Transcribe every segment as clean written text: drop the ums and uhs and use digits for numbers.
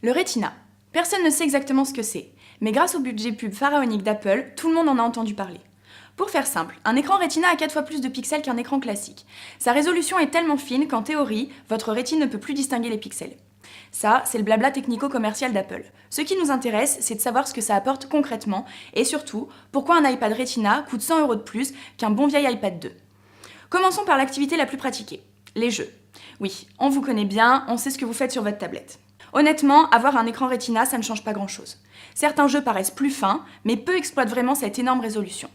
Le Retina. Personne ne sait exactement ce que c'est, mais grâce au budget pub pharaonique d'Apple, tout le monde en a entendu parler. Pour faire simple, un écran Retina a 4 fois plus de pixels qu'un écran classique. Sa résolution est tellement fine qu'en théorie, votre rétine ne peut plus distinguer les pixels. Ça, c'est le blabla technico-commercial d'Apple. Ce qui nous intéresse, c'est de savoir ce que ça apporte concrètement, et surtout, pourquoi un iPad Retina coûte 100 € de plus qu'un bon vieil iPad 2. Commençons par l'activité la plus pratiquée, les jeux. Oui, on vous connaît bien, on sait ce que vous faites sur votre tablette. Honnêtement, avoir un écran Retina, ça ne change pas grand-chose. Certains jeux paraissent plus fins, mais peu exploitent vraiment cette énorme résolution.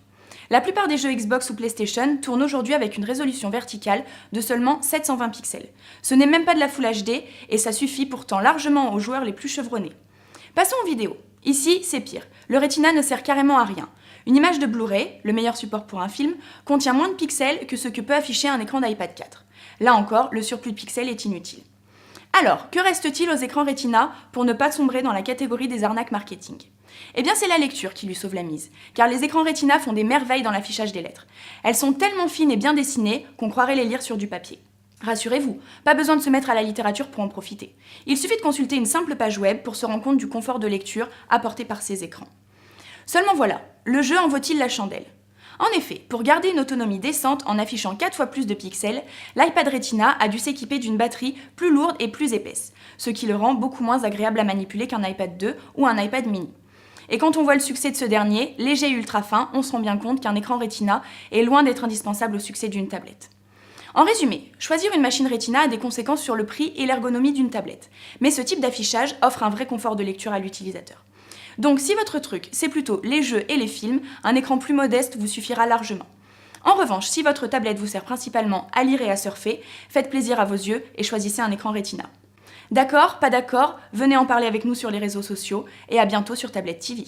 La plupart des jeux Xbox ou PlayStation tournent aujourd'hui avec une résolution verticale de seulement 720 pixels. Ce n'est même pas de la Full HD et ça suffit pourtant largement aux joueurs les plus chevronnés. Passons aux vidéos. Ici, c'est pire. Le Retina ne sert carrément à rien. Une image de Blu-ray, le meilleur support pour un film, contient moins de pixels que ce que peut afficher un écran d'iPad 4. Là encore, le surplus de pixels est inutile. Alors, que reste-t-il aux écrans Retina pour ne pas sombrer dans la catégorie des arnaques marketing ? Eh bien, c'est la lecture qui lui sauve la mise, car les écrans Retina font des merveilles dans l'affichage des lettres. Elles sont tellement fines et bien dessinées qu'on croirait les lire sur du papier. Rassurez-vous, pas besoin de se mettre à la littérature pour en profiter. Il suffit de consulter une simple page web pour se rendre compte du confort de lecture apporté par ces écrans. Seulement voilà, le jeu en vaut-il la chandelle ? En effet, pour garder une autonomie décente en affichant 4 fois plus de pixels, l'iPad Retina a dû s'équiper d'une batterie plus lourde et plus épaisse, ce qui le rend beaucoup moins agréable à manipuler qu'un iPad 2 ou un iPad mini. Et quand on voit le succès de ce dernier, léger et ultra fin, on se rend bien compte qu'un écran Retina est loin d'être indispensable au succès d'une tablette. En résumé, choisir une machine Retina a des conséquences sur le prix et l'ergonomie d'une tablette, mais ce type d'affichage offre un vrai confort de lecture à l'utilisateur. Donc si votre truc, c'est plutôt les jeux et les films, un écran plus modeste vous suffira largement. En revanche, si votre tablette vous sert principalement à lire et à surfer, faites plaisir à vos yeux et choisissez un écran Retina. D'accord, pas d'accord, venez en parler avec nous sur les réseaux sociaux et à bientôt sur Tablette TV.